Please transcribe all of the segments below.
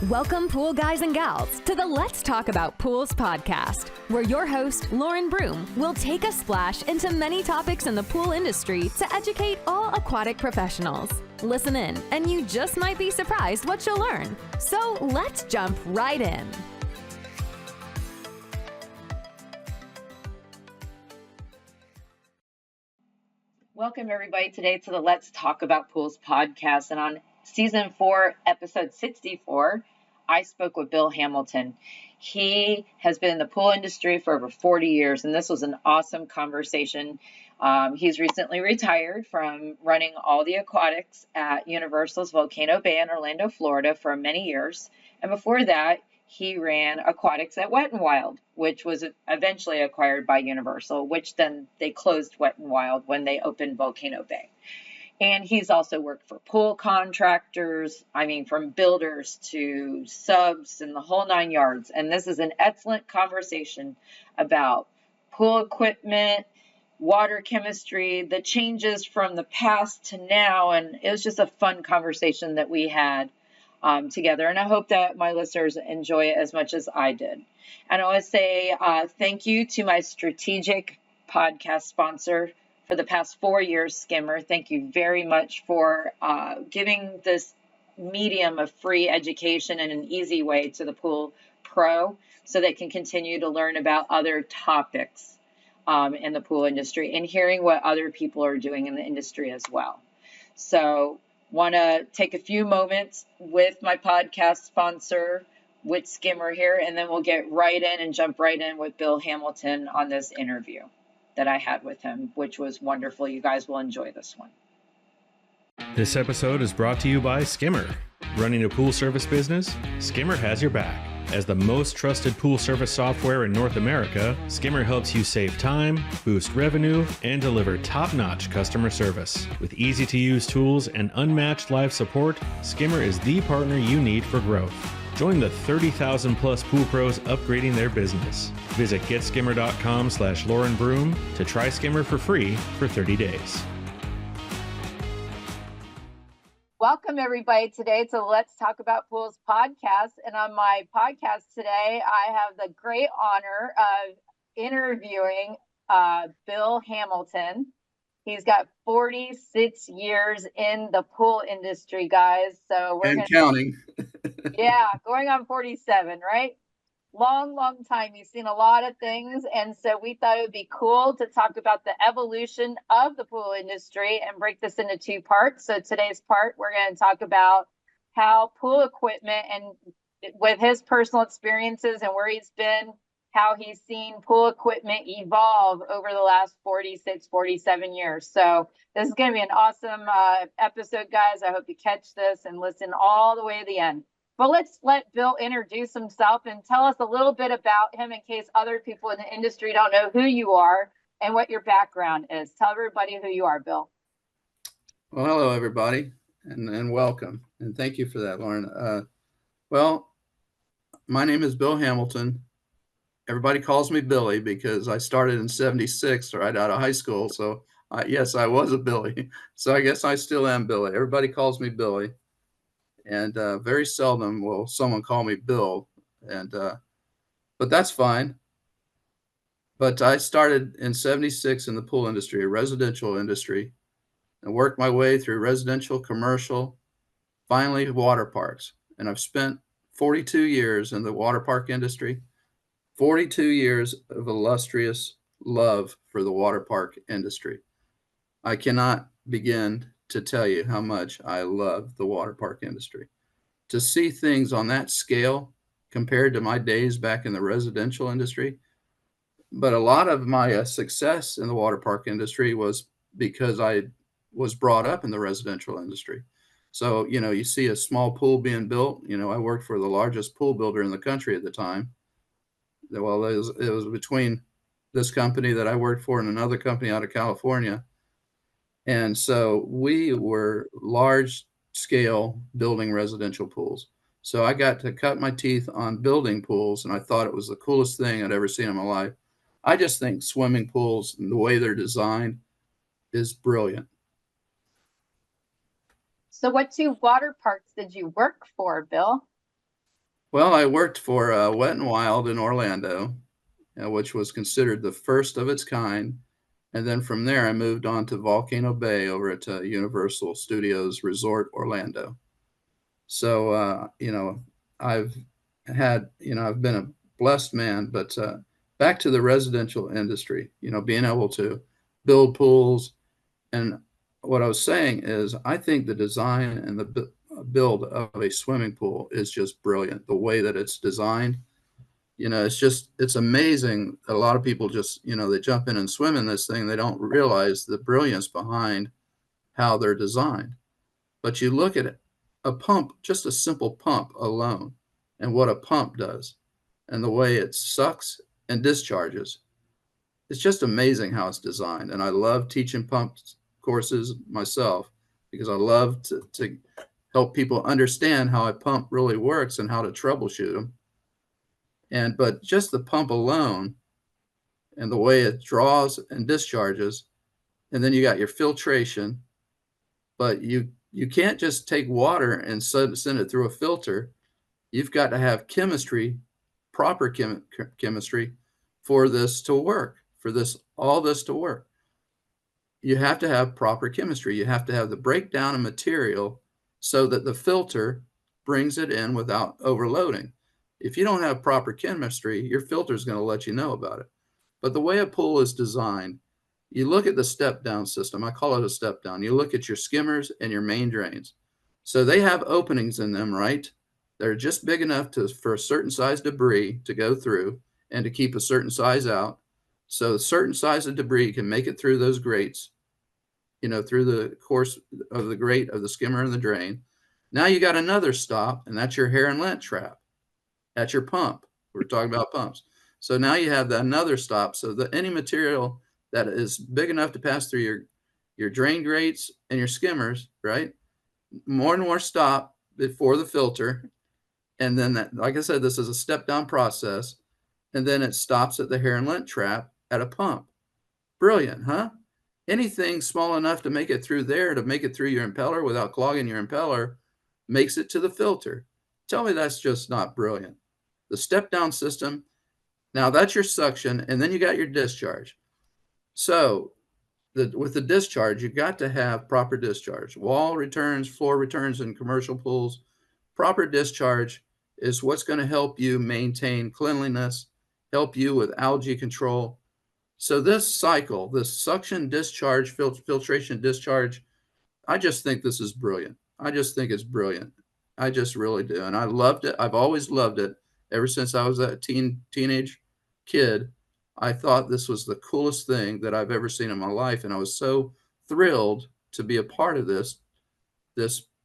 Welcome, pool guys and gals, to the Let's Talk About Pools podcast, where your host, Lauren Broom, will take a splash into many topics in the pool industry to educate all aquatic professionals. Listen in, and you just might be surprised what you'll learn. So let's jump right in. Welcome, everybody, today to the Let's Talk About Pools podcast. And on season 4, episode 64, I spoke with Bill Hamilton. He has been in the pool industry for over 40 years, and this was an awesome conversation. He's recently retired from running all the aquatics at Universal's Volcano Bay in Orlando, Florida for many years. And before that, he ran Aquatics at Wet 'n Wild, which was eventually acquired by Universal, which then they closed Wet 'n Wild when they opened Volcano Bay. And he's also worked for pool contractors, from builders to subs and the whole 9 yards. And this is an excellent conversation about pool equipment, water chemistry, the changes from the past to now. And it was just a fun conversation that we had together. And I hope that my listeners enjoy it as much as I did. And I want to say thank you to my strategic podcast sponsor for the past 4 years, Skimmer. Thank you very much for giving this medium of free education in an easy way to the pool pro so they can continue to learn about other topics in the pool industry and hearing what other people are doing in the industry as well. So want to take a few moments with my podcast sponsor, with Skimmer here, and then we'll get right in and jump right in with Bill Hamilton on this interview that I had with him, which was wonderful. You guys will enjoy this one. This episode is brought to you by Skimmer. Running a pool service business? Skimmer has your back. As the most trusted pool service software in North America, Skimmer helps you save time, boost revenue, and deliver top-notch customer service. With easy-to-use tools and unmatched live support, Skimmer is the partner you need for growth. Join the 30,000 plus pool pros upgrading their business. Visit getskimmer.com/Lauren Broom to try Skimmer for free for 30 days. Welcome, everybody, today to Let's Talk About Pools podcast. And on my podcast today, I have the great honor of interviewing Bill Hamilton. He's got 46 years in the pool industry, guys. So we're counting. Yeah, going on 47, right? Long time. You've seen a lot of things. And so we thought it would be cool to talk about the evolution of the pool industry and break this into 2 parts. So today's part, we're going to talk about how pool equipment and with his personal experiences and where he's been, how he's seen pool equipment evolve over the last 46, 47 years. So this is going to be an awesome episode, guys. I hope you catch this and listen all the way to the end. But let's let Bill introduce himself and tell us a little bit about him in case other people in the industry don't know who you are and what your background is. Tell everybody who you are, Bill. Well, hello, everybody, and welcome. And thank you for that, Lauren. My name is Bill Hamilton. Everybody calls me Billy because I started in 76 right out of high school. So yes, I was a Billy. So I guess I still am Billy. Everybody calls me Billy. And very seldom will someone call me Bill. But that's fine. But I started in 76 in the pool industry, a residential industry, and worked my way through residential, commercial, finally water parks. And I've spent 42 years in the water park industry. 42 years of illustrious love for the water park industry. I cannot begin to tell you how much I love the water park industry. To see things on that scale compared to my days back in the residential industry. But a lot of my success in the water park industry was because I was brought up in the residential industry. So, you see a small pool being built. I worked for the largest pool builder in the country at the time. Well, it was between this company that I worked for and another company out of California. And so we were large scale building residential pools. So I got to cut my teeth on building pools, and I thought it was the coolest thing I'd ever seen in my life. I just think swimming pools and the way they're designed is brilliant. So what 2 water parks did you work for, Bill? Well, I worked for Wet n Wild in Orlando, which was considered the first of its kind. And then from there, I moved on to Volcano Bay over at Universal Studios Resort Orlando. So, I've I've been a blessed man, but back to the residential industry, being able to build pools. And what I was saying is, I think the design and the build of a swimming pool is just brilliant. The way that it's designed, it's amazing. A lot of people just, they jump in and swim in this thing. They don't realize the brilliance behind how they're designed. But you look at it, a pump, just a simple pump alone, and what a pump does, and the way it sucks and discharges. It's just amazing how it's designed. And I love teaching pump courses myself because I love to help people understand how a pump really works and how to troubleshoot them. But just the pump alone and the way it draws and discharges, and then you got your filtration, but you can't just take water and send it through a filter. You've got to have chemistry, proper chemistry for this to work, all this to work. You have to have proper chemistry. You have to have the breakdown of material so that the filter brings it in without overloading. If you don't have proper chemistry, your filter is going to let you know about it. But the way a pool is designed, you look at the step down system. I call it a step down. You look at your skimmers and your main drains. So they have openings in them, right? They're just big enough for a certain size debris to go through and to keep a certain size out. So a certain size of debris can make it through those grates, through the course of the grate of the skimmer and the drain. Now you got another stop, and that's your hair and lint trap. That's your pump. We're talking about pumps. So now you have another stop. So that any material that is big enough to pass through your drain grates and your skimmers, right? More and more stop before the filter. And then like I said, this is a step down process. And then it stops at the hair and lint trap at a pump. Brilliant, huh? Anything small enough to make it through there, to make it through your impeller without clogging your impeller, makes it to the filter. Tell me that's just not brilliant. The step down system, now that's your suction, and then you got your discharge. So with the discharge, you got to have proper discharge. Wall returns, floor returns in commercial pools. Proper discharge is what's going to help you maintain cleanliness, help you with algae control. So this cycle, this suction, discharge, filtration, discharge, I just think this is brilliant. I just think it's brilliant. I just really do. And I loved it. I've always loved it. Ever since I was a teenage kid, I thought this was the coolest thing that I've ever seen in my life. And I was so thrilled to be a part of this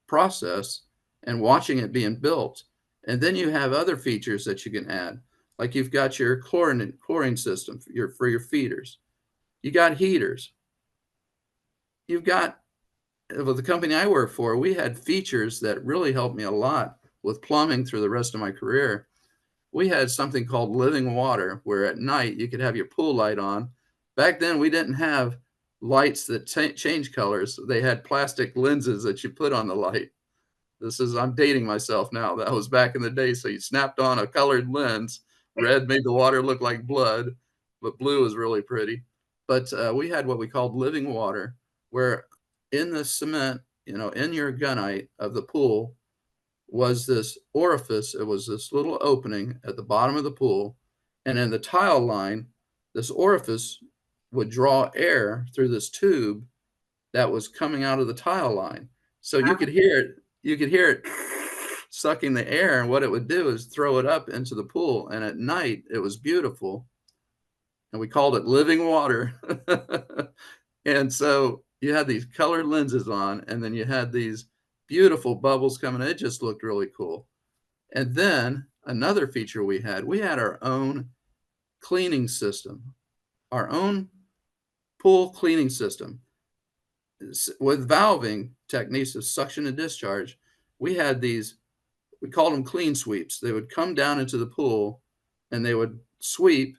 process and watching it being built. And then you have other features that you can add. Like you've got your chlorine system for your feeders. You got heaters. You've got, well, the company I work for, we had features that really helped me a lot with plumbing through the rest of my career. We had something called living water, where at night you could have your pool light on. Back then, we didn't have lights that change colors. They had plastic lenses that you put on the light. I'm dating myself now. That was back in the day. So you snapped on a colored lens. Red made the water look like blood, but blue is really pretty. But we had what we called living water, where in the cement, in your gunite of the pool was this orifice. It was this little opening at the bottom of the pool. And in the tile line, this orifice would draw air through this tube that was coming out of the tile line. So you could hear it sucking the air, and what it would do is throw it up into the pool. And at night, it was beautiful. And we called it living water. And so you had these colored lenses on, and then you had these beautiful bubbles coming in. It just looked really cool. And then another feature we had our own cleaning system, our own pool cleaning system with valving techniques of suction and discharge. We had these, we called them clean sweeps. They would come down into the pool and they would sweep,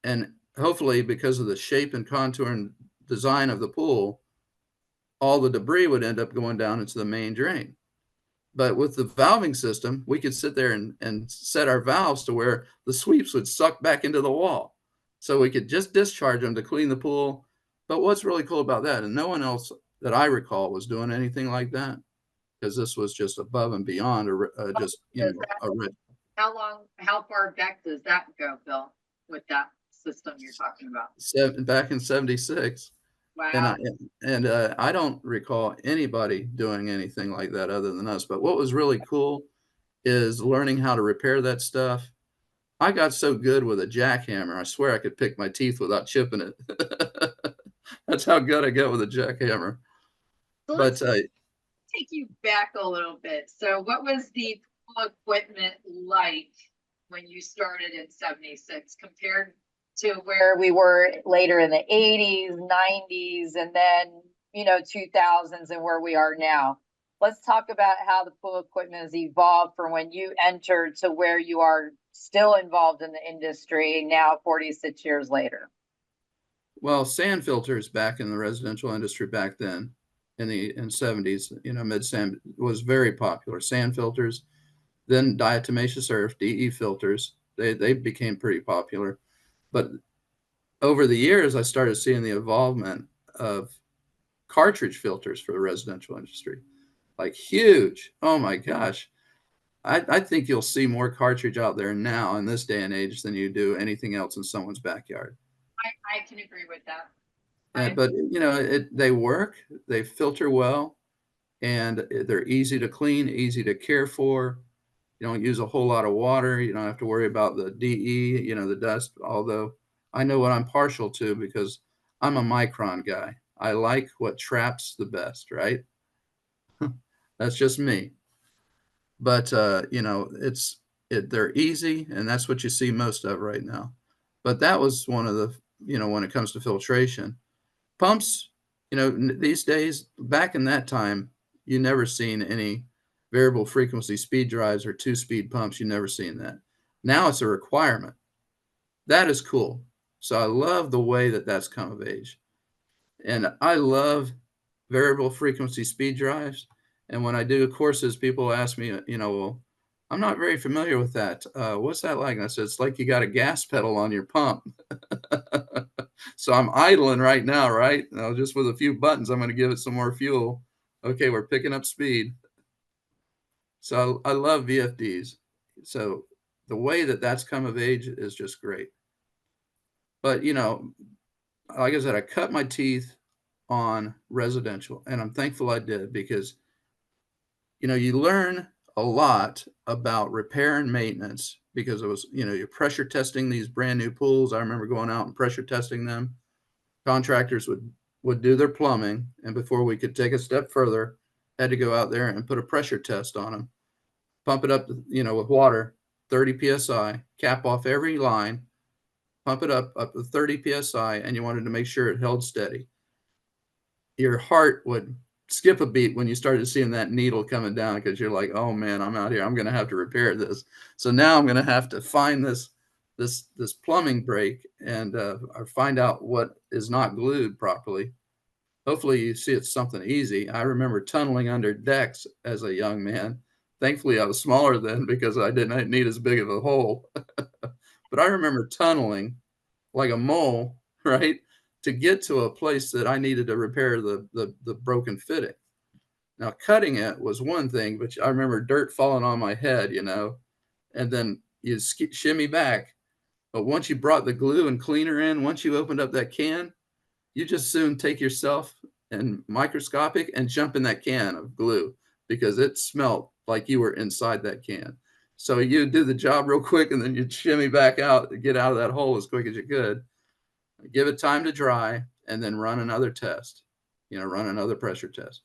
and hopefully, because of the shape and contour and design of the pool, all the debris would end up going down into the main drain. But with the valving system, we could sit there and set our valves to where the sweeps would suck back into the wall. So we could just discharge them to clean the pool. But what's really cool about that, and no one else that I recall was doing anything like that, because this was just above and beyond just, Does that, how far back does that go, Bill, with that system you're talking about? back in 76. Wow. And I don't recall anybody doing anything like that other than us. But what was really cool is learning how to repair that stuff. I got so good with a jackhammer, I swear I could pick my teeth without chipping it. That's how good I get with a jackhammer. So But let's take you back a little bit. So what was the pool equipment like when you started in 76 compared to where we were later in the 80s, 90s, and then, 2000s and where we are now? Let's talk about how the pool equipment has evolved from when you entered to where you are still involved in the industry now, 46 years later. well, sand filters back in the residential industry back then in the 70s, mid sand was very popular. Sand filters, then diatomaceous earth, DE filters, they became pretty popular. But over the years, I started seeing the involvement of cartridge filters for the residential industry, like huge. Oh my gosh. I think you'll see more cartridge out there now in this day and age than you do anything else in someone's backyard. I can agree with that. But they work, they filter well, and they're easy to clean, easy to care for. You don't use a whole lot of water. You don't have to worry about the DE, the dust, although I know what I'm partial to because I'm a micron guy. I like what traps the best, right? That's just me. But they're easy, and that's what you see most of right now. But that was one of the, when it comes to filtration. Pumps, these days, back in that time, you never seen any variable frequency speed drives or two-speed pumps. You never seen that. Now it's a requirement. That is cool. So I love the way that that's come of age. And I love variable frequency speed drives. And when I do courses, people ask me, well, I'm not very familiar with that. What's that like? And I said, it's like you got a gas pedal on your pump. So I'm idling right now, right? Just with a few buttons, I'm going to give it some more fuel. Okay, we're picking up speed. So I love VFDs. So the way that that's come of age is just great. But, like I said, I cut my teeth on residential, and I'm thankful I did because, you learn a lot about repair and maintenance because it was, you're pressure testing these brand new pools. I remember going out and pressure testing them. Contractors would do their plumbing, and before we could take a step further, had to go out there and put a pressure test on them, pump it up, with water, 30 psi, cap off every line, pump it up to 30 psi, and you wanted to make sure it held steady. Your heart would skip a beat when you started seeing that needle coming down because you're like, oh man, I'm out here. I'm going to have to repair this. So now I'm going to have to find this plumbing break and or find out what is not glued properly. Hopefully you see it's something easy. I remember tunneling under decks as a young man. Thankfully I was smaller then because I didn't need as big of a hole. But I remember tunneling like a mole, right, to get to a place that I needed to repair the broken fitting. Now cutting it was one thing, but I remember dirt falling on my head, and then you shimmy back. But once you brought the glue and cleaner in, once you opened up that can, you just soon take yourself and microscopic and jump in that can of glue because it smelled like you were inside that can. So you do the job real quick and then you shimmy back out to get out of that hole as quick as you could. Give it time to dry and then run another test, run another pressure test.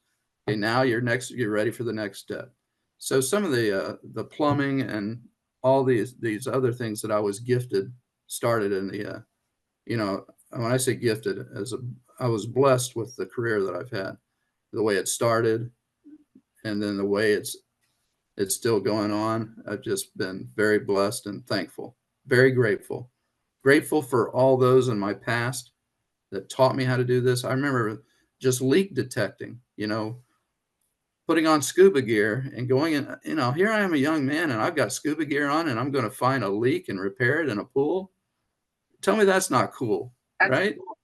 Okay, now you're ready for the next step. So some of the plumbing and all these other things that I was gifted started in the, when I say gifted, I was blessed with the career that I've had, the way it started, and then the way it's still going on. I've just been very blessed and thankful, very grateful for all those in my past that taught me how to do this. I remember just leak detecting, putting on scuba gear and going in, here I am, a young man, and I've got scuba gear on, and I'm going to find a leak and repair it in a pool. Tell me that's not cool, That's right? cool.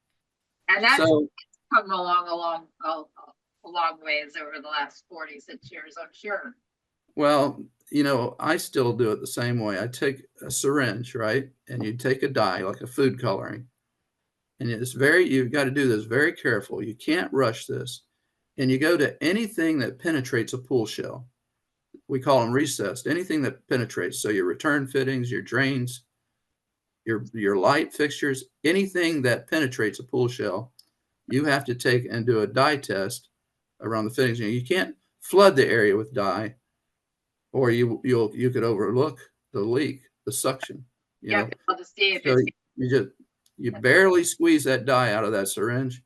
And that's So, come a long ways over the last 46 years, I'm sure. well, I still do it the same way. I take a syringe, right? And you take a dye, like a food coloring. And you've got to do this very careful. You can't rush this. And you go to anything that penetrates a pool shell. We call them recessed, anything that penetrates. So your return fittings, your drains, your light fixtures, anything that penetrates a pool shell, you have to take and do a dye test around the fittings. You can't flood the area with dye, or you could overlook the leak, the suction. Yeah, I'll just see if So it's you barely squeeze that dye out of that syringe,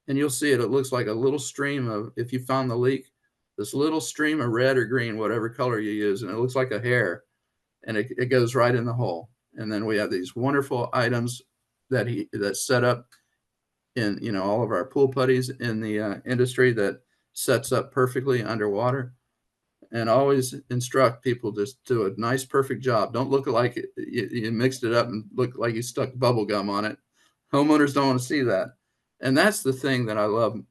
and you'll see it. It looks like a little stream of, if you found the leak, this little stream of red or green, whatever color you use, and it looks like a hair, and it goes right in the hole. And then we have these wonderful items that's set up in all of our pool putties in the industry that sets up perfectly underwater. And always instruct people just do a nice, perfect job. Don't look like you mixed it up and look like you stuck bubble gum on it. Homeowners don't want to see that. And that's the thing that I love,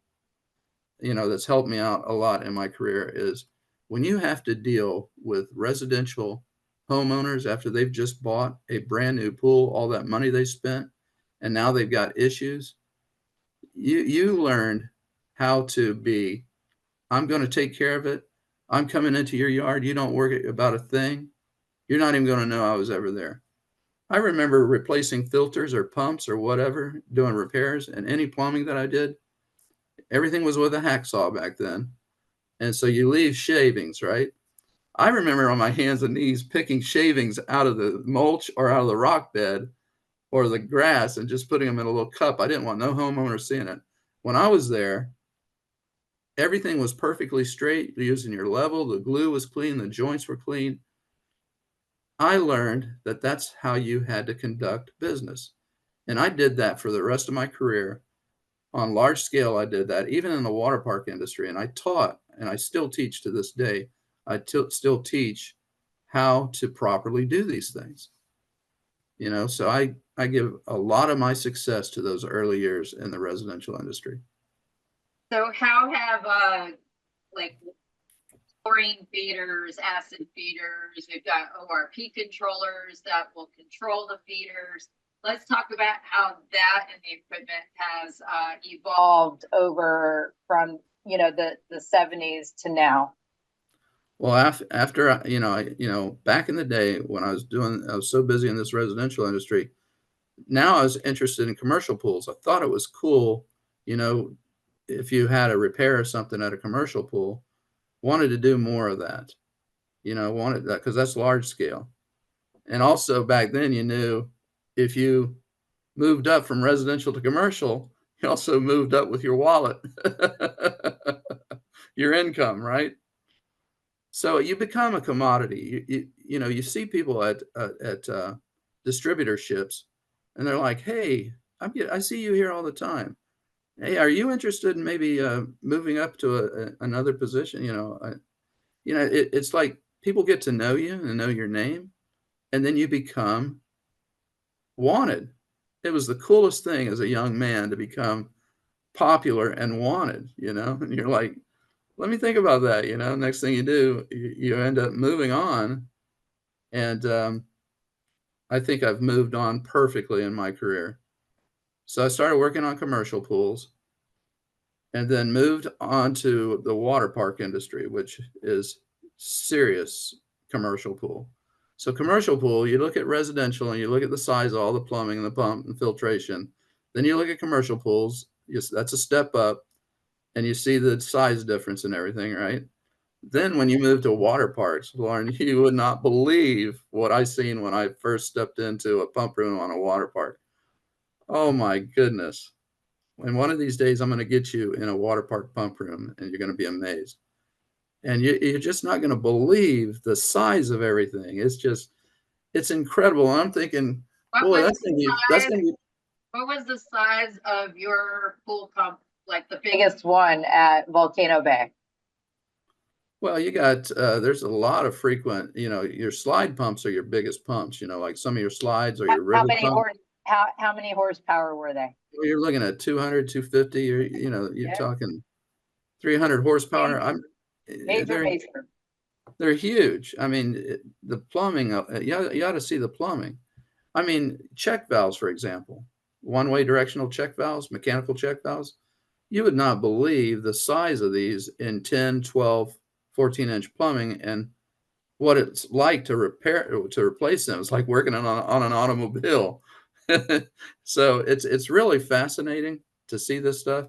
that's helped me out a lot in my career, is when you have to deal with residential homeowners after they've just bought a brand new pool, all that money they spent, and now they've got issues. You learned how to be, I'm going to take care of it. I'm coming into your yard. You don't worry about a thing. You're not even going to know I was ever there. I remember replacing filters or pumps or whatever, doing repairs, and any plumbing that I did, everything was with a hacksaw back then. And so you leave shavings, right? I remember on my hands and knees picking shavings out of the mulch or out of the rock bed or the grass and just putting them in a little cup. I didn't want no homeowner seeing it. When I was there, everything was perfectly straight. You're using your level. The glue was clean. The joints were clean. I learned that that's how you had to conduct business. And I did that for the rest of my career. On large scale, I did that, even in the water park industry. And I taught, and I still teach to this day, still teach how to properly do these things. So I give a lot of my success to those early years in the residential industry. So how have like chlorine feeders, acid feeders, we've got ORP controllers that will control the feeders. Let's talk about how that and the equipment has evolved over from the 70s to now. Well, after back in the day when I was so busy in this residential industry. Now I was interested in commercial pools. I thought it was cool, if you had a repair or something at a commercial pool, wanted to do more of that. Wanted that because that's large scale. And also back then, you knew if you moved up from residential to commercial, you also moved up with your wallet, your income, right? So you become a commodity. You see people at distributorships, and they're like, "Hey, I see you here all the time. Hey, are you interested in maybe moving up to another position?" It's like people get to know you and know your name, and then you become wanted. It was the coolest thing as a young man to become popular and wanted, and you're like, let me think about that. Next thing you do, you end up moving on. And I think I've moved on perfectly in my career. So I started working on commercial pools and then moved on to the water park industry, which is serious commercial pool. So commercial pool, you look at residential and you look at the size of all the plumbing and the pump and filtration. Then you look at commercial pools. That's a step up, and you see the size difference and everything, right? Then when you move to water parks, Lauren, you would not believe what I seen when I first stepped into a pump room on a water park. Oh my goodness. And one of these days, I'm going to get you in a water park pump room and you're going to be amazed. And you're just not going to believe the size of everything. It's incredible. And I'm thinking, boy, that's going to be. What was the size of your pool pump, like the biggest one at Volcano Bay? Well, you got there's a lot of frequent, your slide pumps are your biggest pumps, like some of your slides or How, your how rivet many pump. horse how many horsepower were they? Well, you're looking at 200, 250, you're Yeah. talking 300 horsepower. Major, They're major. they're huge. I mean, the plumbing, you ought to see the plumbing. I mean, check valves, for example, one-way directional check valves, mechanical check valves. You would not believe the size of these in 10, 12, 14-inch plumbing and what it's like to replace them. It's like working on an automobile. So it's really fascinating to see this stuff.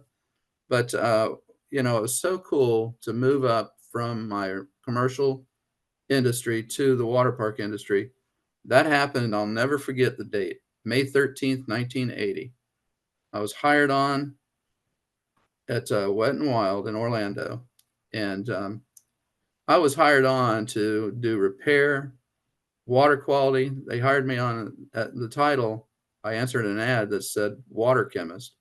But it was so cool to move up from my commercial industry to the water park industry. That happened. I'll never forget the date, May 13th, 1980. I was hired on at Wet and Wild in Orlando, and I was hired on to do repair, water quality. They hired me on the title. I answered an ad that said water chemist,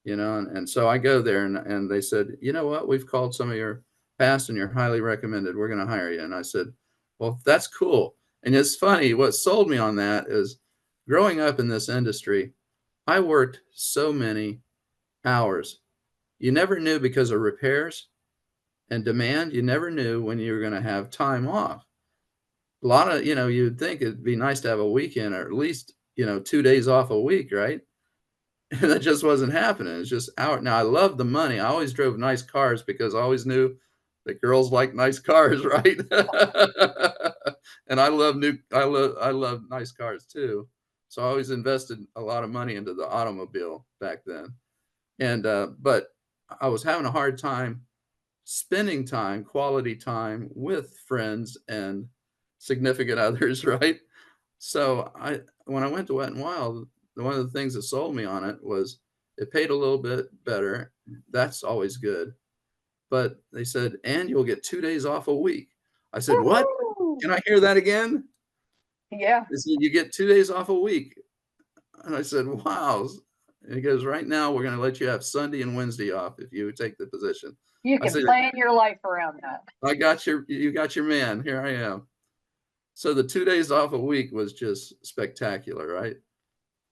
and so I go there and they said, you know what, we've called some of your past and you're highly recommended. We're going to hire you. And I said, well, that's cool. And it's funny, what sold me on that is growing up in this industry, I worked so many hours. You never knew because of repairs and demand, you never knew when you were going to have time off. A lot of, you'd think it'd be nice to have a weekend or at least, 2 days off a week, right? And that just wasn't happening. It's just out. Now I love the money. I always drove nice cars because I always knew that girls like nice cars, right? And I love nice cars too. So I always invested a lot of money into the automobile back then. And but I was having a hard time spending time, quality time with friends and significant others, right? So when I went to Wet and Wild, one of the things that sold me on it was it paid a little bit better. That's always good. But they said, and you'll get 2 days off a week. I said, what? Woo-hoo! Can I hear that again? Yeah. They said, you get 2 days off a week. And I said, wow. And he goes, right now, we're going to let you have Sunday and Wednesday off if you take the position. You I can said, plan your life around that. you got your man. Here I am. So the 2 days off a week was just spectacular, right?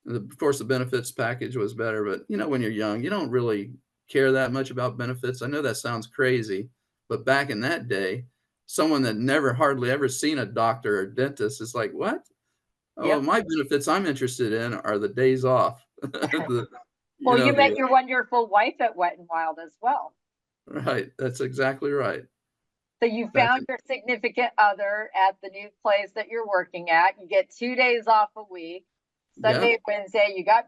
Of course, the benefits package was better, but when you're young, you don't really care that much about benefits. I know that sounds crazy, but back in that day, someone that never hardly ever seen a doctor or dentist is like, what? Oh, Yep. my benefits I'm interested in are the days off. the, Well, you met the your wonderful wife at Wet and Wild as well. right. That's exactly right. So you Back found in, your significant other at the new place that you're working at. You get 2 days off a week. yeah, Sunday, Wednesday, you got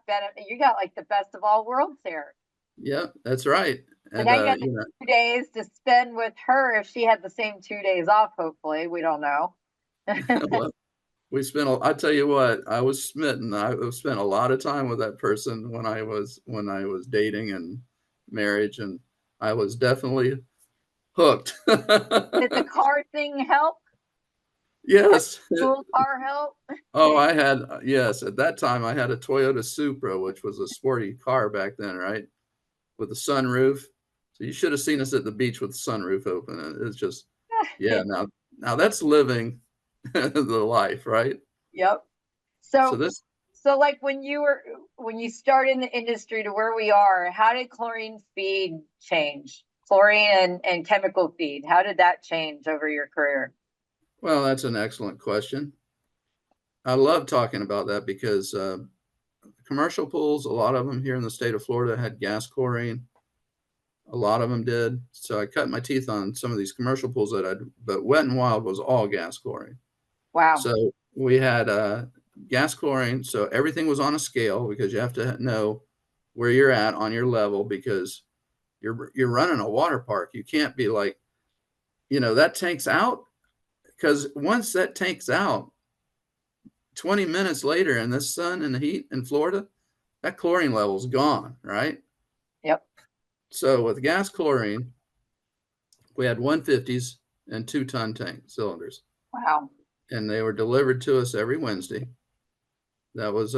like the best of all worlds here. yeah, that's right. So And now you got the 2 days to spend with her if she had the same 2 days off, hopefully. We don't know. well, I tell you what, I was smitten. I spent a lot of time with that person when I was dating and marriage, and I was definitely hooked. Did the car thing help? Yes. Cool car help? Oh, yes, at that time I had a Toyota Supra, which was a sporty car back then, right? With a sunroof. So you should have seen us at the beach with the sunroof open. It's just, yeah, now that's living the life, right? Yep. So So this like when you started in the industry to where we are, how did chlorine feed change? Chlorine and chemical feed, how did that change over your career? Well, that's an excellent question. I love talking about that because commercial pools, a lot of them here in the state of Florida had gas chlorine. A lot of them did. So I cut my teeth on some of these commercial pools but Wet and Wild was all gas chlorine. Wow. So we had gas chlorine. So everything was on a scale because you have to know where you're at on your level because you're running a water park. You can't be like, that tank's out, because once that tank's out, 20 minutes later in the sun and the heat in Florida, that chlorine level's gone, right? Yep. So with gas chlorine, we had 150s and 2-ton tank cylinders, Wow. and they were delivered to us every Wednesday. That was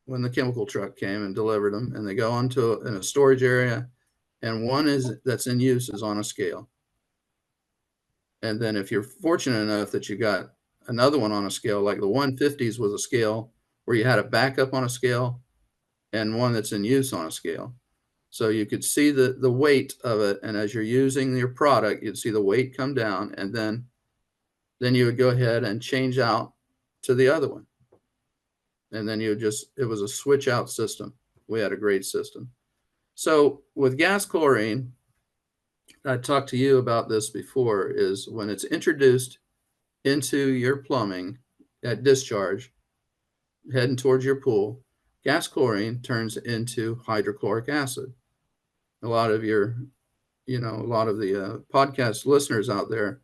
when the chemical truck came and delivered them, and they go onto in a storage area, and one that's in use is on a scale. And then if you're fortunate enough that you got another one on a scale, like the 150s was a scale where you had a backup on a scale and one that's in use on a scale. So you could see the weight of it. And as you're using your product, you'd see the weight come down, and then you would go ahead and change out to the other one. And then it was a switch out system. We had a great system. So with gas chlorine, I talked to you about this before, is when it's introduced into your plumbing at discharge, heading towards your pool, gas chlorine turns into hydrochloric acid. A lot of the podcast listeners out there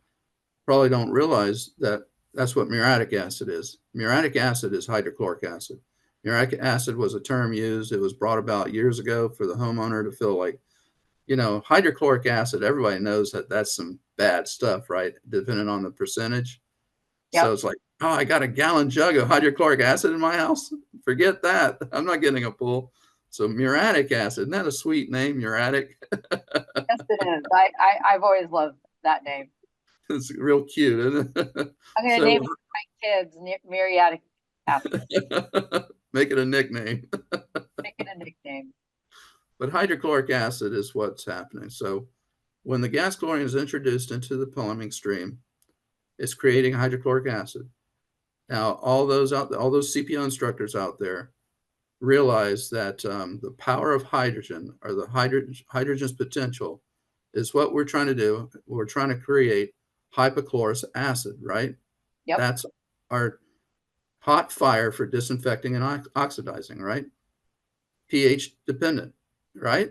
probably don't realize that that's what muriatic acid is. Muriatic acid is hydrochloric acid. Muriatic acid was a term used. It was brought about years ago for the homeowner to feel like, hydrochloric acid, everybody knows that that's some bad stuff, right? Depending on the percentage. Yep. So it's like, oh, I got a gallon jug of hydrochloric acid in my house. Forget that. I'm not getting a pool. So muriatic acid, isn't that a sweet name, muriatic? Yes, it is. I've always loved that name. It's real cute, isn't it? I'm going to name my kids muriatic acid. Make it a nickname. Make it a nickname. But hydrochloric acid is what's happening. So when the gas chlorine is introduced into the plumbing stream, it's creating hydrochloric acid. Now, all those CPO instructors out there realize that the power of hydrogen, or the hydrogen's potential, is what we're trying to do. We're trying to create hypochlorous acid, right? Yep. That's our hot fire for disinfecting and oxidizing, right? pH dependent, right?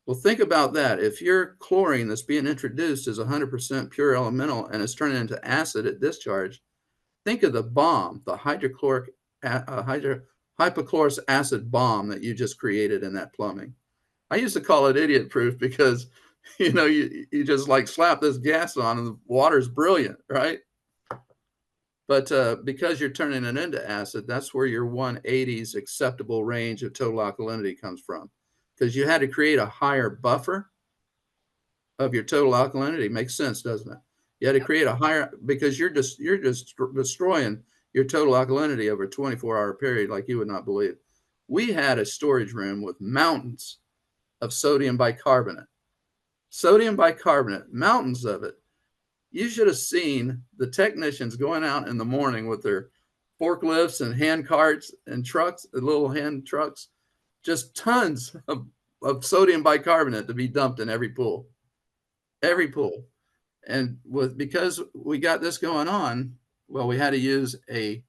Well, think about that. If your chlorine that's being introduced is 100% pure elemental and it's turning into acid at discharge, think of the bomb, the hypochlorous acid bomb that you just created in that plumbing. I used to call it idiot proof because, you just like slap this gas on and the water's brilliant, right? But because you're turning it into acid, that's where your 180's acceptable range of total alkalinity comes from. Because you had to create a higher buffer of your total alkalinity. Makes sense, doesn't it? You had to create a higher, because you're just destroying your total alkalinity over a 24-hour period like you would not believe. We had a storage room with mountains of sodium bicarbonate. Sodium bicarbonate, mountains of it. You should have seen the technicians going out in the morning with their forklifts and hand carts and trucks, little hand trucks, just tons of sodium bicarbonate to be dumped in every pool. And because we got this going on, well, we had to use a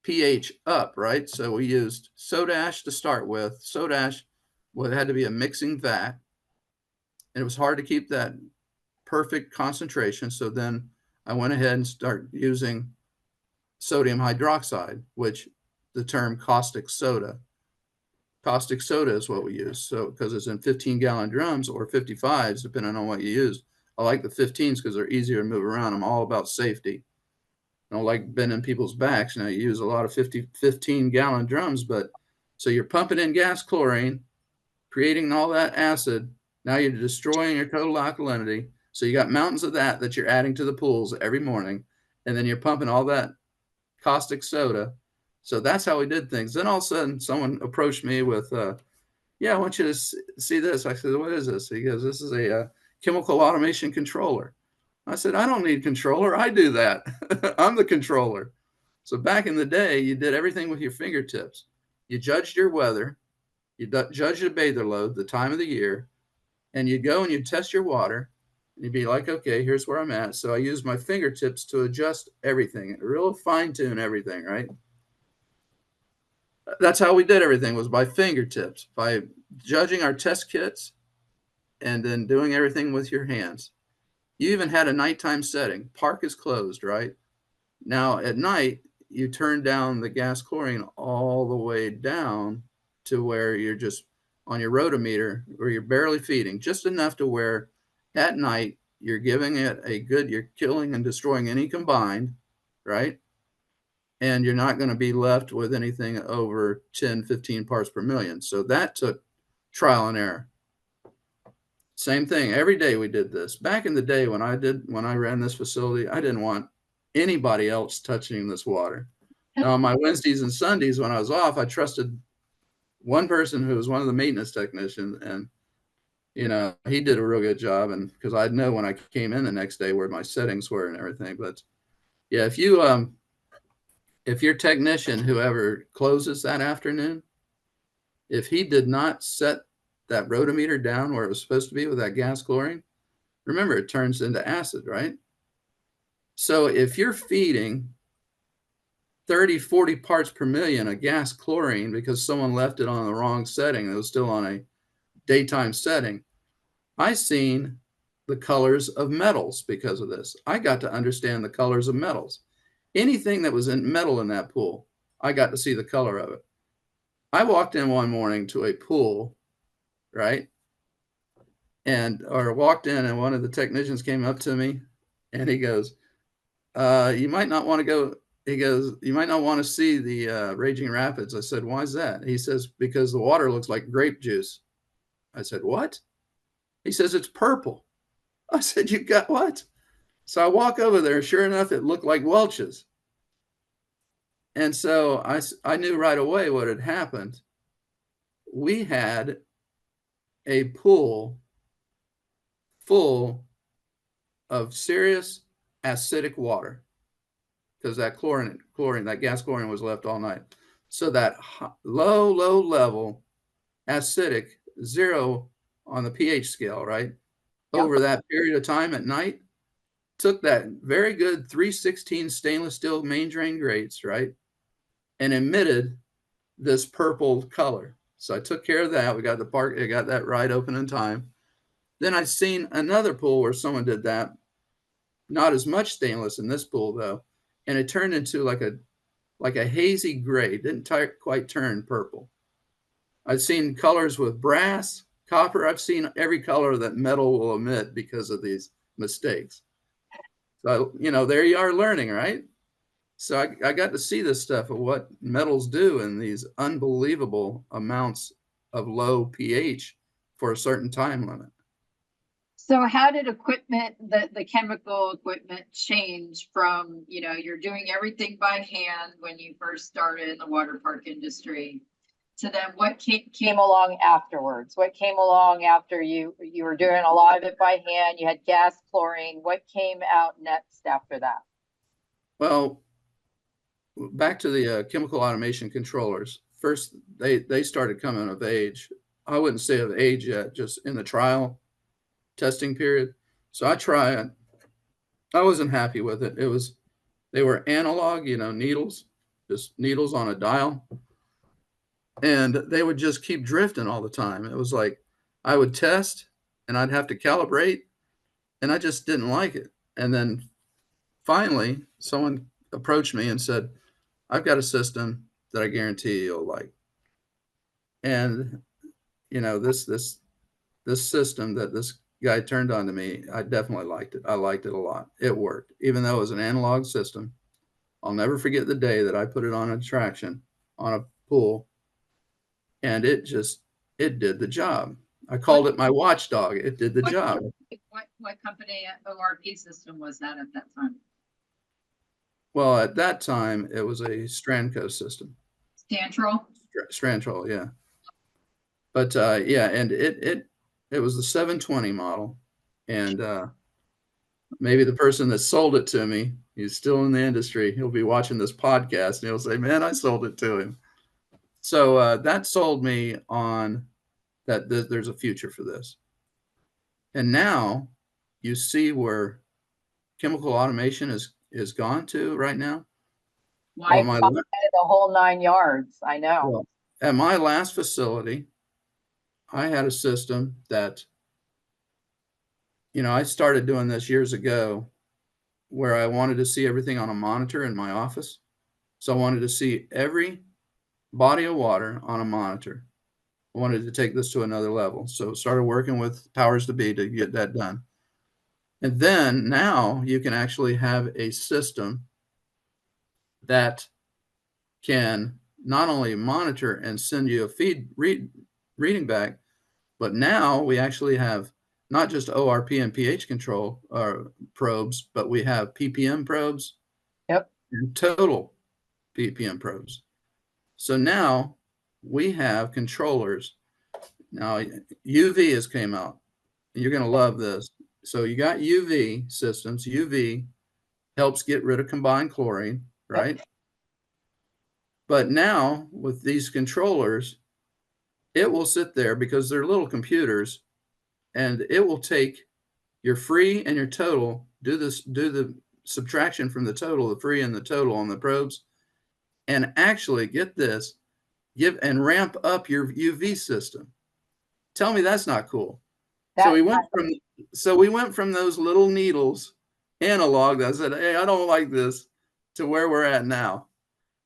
pH up, right? So we used soda ash to start with. Soda ash, well, it had to be a mixing vat. And it was hard to keep that perfect concentration. So then I went ahead and started using sodium hydroxide, which the term caustic soda. Caustic soda is what we use. So because it's in 15-gallon drums or 55s, depending on what you use. I like the 15s because they're easier to move around. I'm all about safety. I don't like bending people's backs. Now you use a lot of 15-gallon drums, but so you're pumping in gas chlorine, creating all that acid. Now you're destroying your total alkalinity. So you got mountains of that you're adding to the pools every morning, and then you're pumping all that caustic soda. So that's how we did things. Then all of a sudden, someone approached me with, "Yeah, I want you to see this." I said, "What is this?" He goes, "This is a chemical automation controller." I said, "I don't need controller. I do that. I'm the controller." So back in the day, you did everything with your fingertips. You judged your weather, you judged your bather load, the time of the year, and you'd go and you'd test your water. You'd be like, okay, here's where I'm at. So I use my fingertips to adjust everything, real fine tune everything, right? That's how we did everything, was by fingertips, by judging our test kits and then doing everything with your hands. You even had a nighttime setting. Park is closed, right? Now at night, you turn down the gas chlorine all the way down to where you're just on your rotometer, where you're barely feeding, just enough to where at night you're giving it you're killing and destroying any combined, right? And you're not going to be left with anything over 10, 15 parts per million. So that took trial and error. Same thing. Every day we did this. Back in the day when I ran this facility, I didn't want anybody else touching this water. Now, on my Wednesdays and Sundays when I was off, I trusted one person who was one of the maintenance technicians, and he did a real good job, and because I'd know when I came in the next day where my settings were and everything. But yeah, if your technician, whoever closes that afternoon, if he did not set that rotometer down where it was supposed to be with that gas chlorine, remember, it turns into acid, right? So if you're feeding 30, 40 parts per million of gas chlorine because someone left it on the wrong setting, it was still on a daytime setting, I seen the colors of metals because of this. I got to understand the colors of metals. Anything that was in metal in that pool, I got to see the color of it. I walked in one morning to a pool, right? Or walked in, and one of the technicians came up to me and he goes, you might not want to go. He goes, you might not want to see the Raging Rapids. I said, why is that? He says, because the water looks like grape juice. I said, what? He says, it's purple. I said, you got what? So I walk over there. Sure enough, it looked like Welch's. And so I knew right away what had happened. We had a pool full of serious acidic water because that chlorine, that gas chlorine was left all night. So that low level acidic, 0 on the pH scale, right? Yep. Over that period of time at night, took that very good 316 stainless steel main drain grates, right? And emitted this purple color. So I took care of that. We got I got that ride open in time. Then I seen another pool where someone did that. Not as much stainless in this pool though. And it turned into like a hazy gray. It didn't quite turn purple. I've seen colors with brass, copper. I've seen every color that metal will emit because of these mistakes. So, there you are learning, right? So I got to see this stuff of what metals do in these unbelievable amounts of low pH for a certain time limit. So how did the chemical equipment change from, you're doing everything by hand when you first started in the water park industry, to then what came along afterwards? What came along after you were doing a lot of it by hand, you had gas chlorine, what came out next after that? Well, back to the chemical automation controllers. First, they started coming of age. I wouldn't say of age yet, just in the trial testing period. So I tried. I wasn't happy with it. They were analog, needles, just needles on a dial. And they would just keep drifting all the time. It was like I would test and I'd have to calibrate, and I just didn't like it. And then finally, someone approached me and said, I've got a system that I guarantee you'll like. And, this system that this guy turned on to me, I definitely liked it. I liked it a lot. It worked. Even though it was an analog system, I'll never forget the day that I put it on an attraction on a pool, and it did the job. I called it my watchdog. It did the job. What company ORP system was that at that time? Well, at that time, it was a Stranco system. Strantrol, yeah. But yeah, and it was the 720 model, and maybe the person that sold it to me, he's still in the industry. He'll be watching this podcast, and he'll say, "Man, I sold it to him." So that sold me on that there's a future for this. And now you see where chemical automation is gone to right now. The whole 9 yards. I know. Well, at my last facility, I had a system that, I started doing this years ago, where I wanted to see everything on a monitor in my office. So I wanted to see every body of water on a monitor. I wanted to take this to another level. So started working with powers to be to get that done. And then now you can actually have a system that can not only monitor and send you a feed reading back, but now we actually have not just ORP and pH control probes, but we have PPM probes Yep. and total PPM probes. So now we have controllers. Now UV has came out. You're going to love this. So you got UV systems. UV helps get rid of combined chlorine, right? Yep. But now with these controllers, it will sit there because they're little computers, and it will take your free and your total, do the subtraction from the total, the free and the total on the probes, and actually get this, give and ramp up your UV system. Tell me that's not cool. So we went from those little needles, analog, that said, hey, I don't like this, to where we're at now.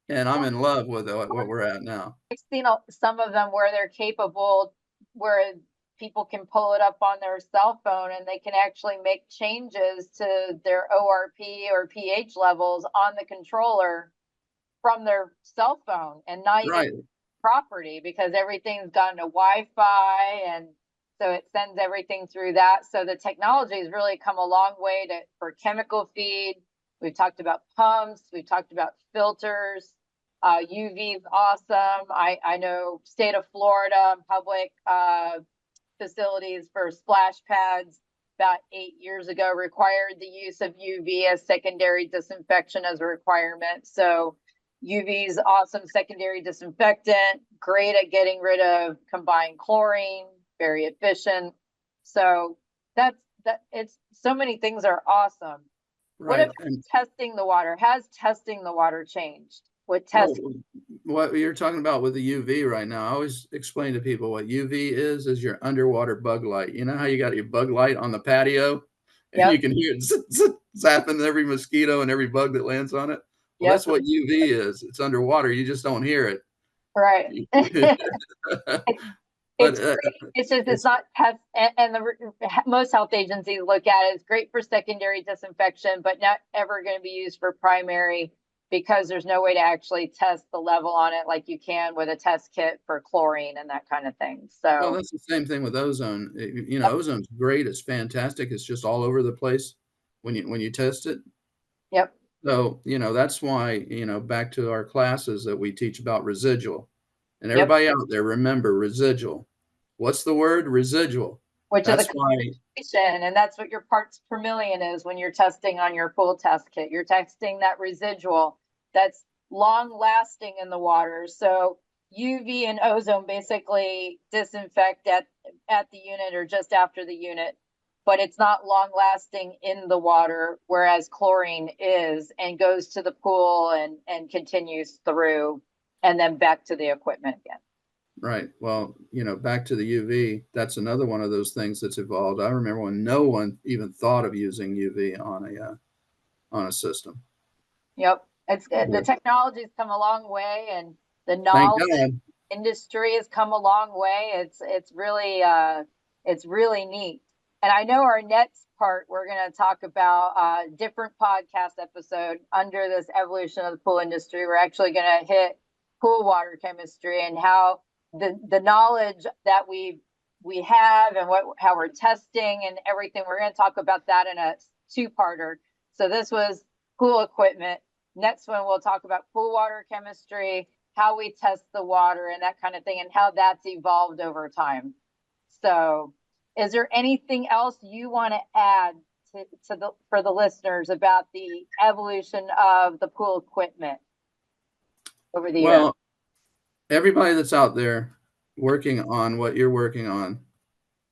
And I'm in love with what we're at now. I've seen some of them where they're capable, where people can pull it up on their cell phone and they can actually make changes to their ORP or pH levels on the controller from their cell phone, and not even Right. property, because everything's gone to Wi-Fi, and so it sends everything through that. So the technology has really come a long way for chemical feed. We've talked about pumps. We've talked about filters. UV is awesome. I know state of Florida public facilities for splash pads about 8 years ago required the use of UV as secondary disinfection as a requirement. So UV is awesome secondary disinfectant, great at getting rid of combined chlorine, very efficient. So it's so many things are awesome. What Right. about testing the water? Has testing the water changed with testing? What you're talking about with the UV right now, I always explain to people what UV is your underwater bug light. You know how you got your bug light on the patio and Yep. you can hear it zapping every mosquito and every bug that lands on it? Well, Yep. that's what UV is. It's underwater. You just don't hear it. Right. But it's just it's not test, and most health agencies look at it. It's great for secondary disinfection, but not ever going to be used for primary, because there's no way to actually test the level on it like you can with a test kit for chlorine and that kind of thing. well, So that's the same thing with ozone. You know, ozone's great. It's fantastic. It's just all over the place when you test it. yep. So, you know, that's why, you know, back to our classes that we teach about residual. And Yep. everybody out there, remember residual. What's the word? Residual. Which That's is a why, concentration, and that's what your parts per million is when you're testing on your pool test kit. You're testing that residual that's long lasting in the water. So UV and ozone basically disinfect at the unit or just after the unit, but it's not long lasting in the water, whereas chlorine is, and goes to the pool and continues through and then back to the equipment again. right. Well, you know, back to the UV, that's another one of those things that's evolved. I remember when no one even thought of using UV on a system. Yep. It's Yeah. the technology's come a long way, and the Thank knowledge God. industry has come a long way. It's really neat. And I know our next part, we're going to talk about a different podcast episode under this evolution of the pool industry. We're actually going to hit pool water chemistry and how the knowledge that we have and how we're testing and everything. We're going to talk about that in a two-parter. So this was pool equipment. Next one, we'll talk about pool water chemistry, how we test the water and that kind of thing, and how that's evolved over time. So is there anything else you want to add for the listeners about the evolution of the pool equipment over the years? Well, everybody that's out there working on what you're working on,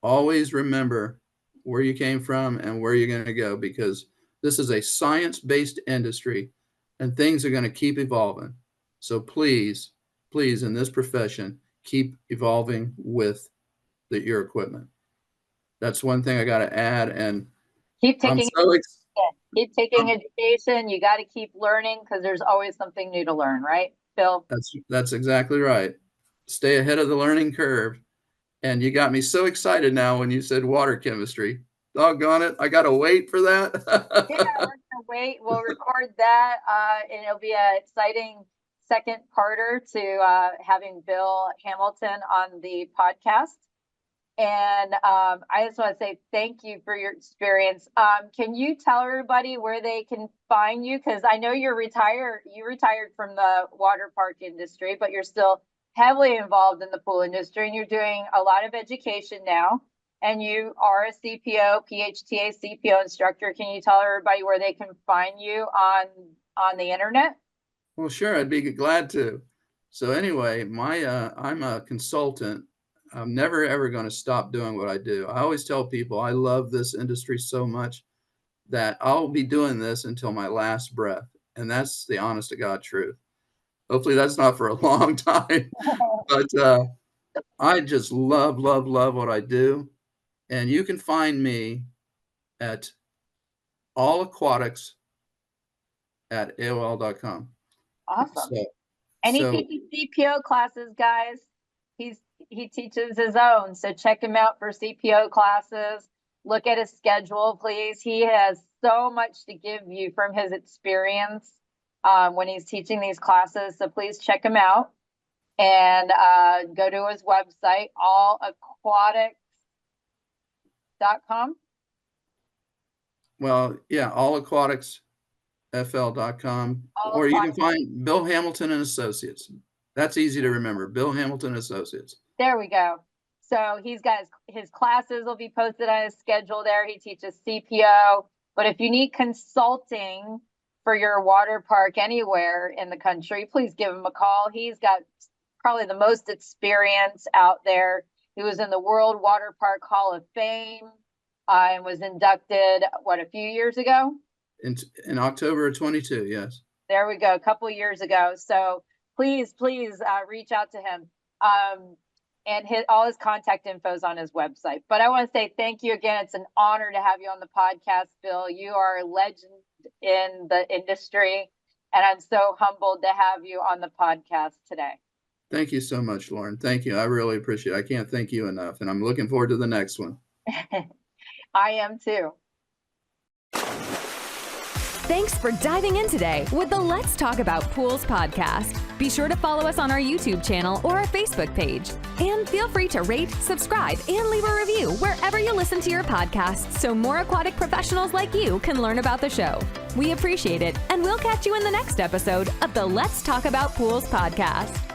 always remember where you came from and where you're going to go, because this is a science-based industry and things are going to keep evolving. So please, in this profession, keep evolving with your equipment. That's one thing I got to add. And keep I'm taking so keep taking education. You got to keep learning, because there's always something new to learn, right, Phil? That's exactly right. Stay ahead of the learning curve. And you got me so excited now when you said water chemistry. Doggone it. I got to wait for that. Yeah, we're gonna wait. We'll record that, and it'll be an exciting second parter to having Bill Hamilton on the podcast. And I just want to say thank you for your experience. Can you tell everybody where they can find you? Because I know you're retired. You retired from the water park industry, but you're still heavily involved in the pool industry, and you're doing a lot of education now. And you are a CPO, PHTA CPO instructor. Can you tell everybody where they can find you on the internet? Well, sure, I'd be glad to. So anyway, I'm a consultant. I'm never ever going to stop doing what I do. I always tell people I love this industry so much that I'll be doing this until my last breath. And that's the honest to God truth. Hopefully that's not for a long time, but I just love what I do. And you can find me at allaquatics@aol.com. Awesome. So, And he so teaches CPO classes, guys. He teaches his own. So check him out for CPO classes. Look at his schedule, please. He has so much to give you from his experience when he's teaching these classes. So please check him out and go to his website, allaquatics.com. well, yeah, allaquaticsfl.com, or you can find Bill Hamilton and Associates. That's easy to remember. Bill Hamilton Associates. There we go. So he's got his classes will be posted on his schedule there. He teaches CPO. But if you need consulting for your water park anywhere in the country, please give him a call. He's got probably the most experience out there. He was in the World Water Park Hall of Fame and was inducted, a few years ago? In October of 22, yes. There we go, a couple of years ago. So please reach out to him. And all his contact info is on his website. But I want to say thank you again. It's an honor to have you on the podcast, Bill. You are a legend in the industry, and I'm so humbled to have you on the podcast today. Thank you so much, Lauren. Thank you. I really appreciate it. I can't thank you enough, and I'm looking forward to the next one. I am too. Thanks for diving in today with the Let's Talk About Pools podcast. Be sure to follow us on our YouTube channel or our Facebook page. And feel free to rate, subscribe, and leave a review wherever you listen to your podcasts so more aquatic professionals like you can learn about the show. We appreciate it, and we'll catch you in the next episode of the Let's Talk About Pools podcast.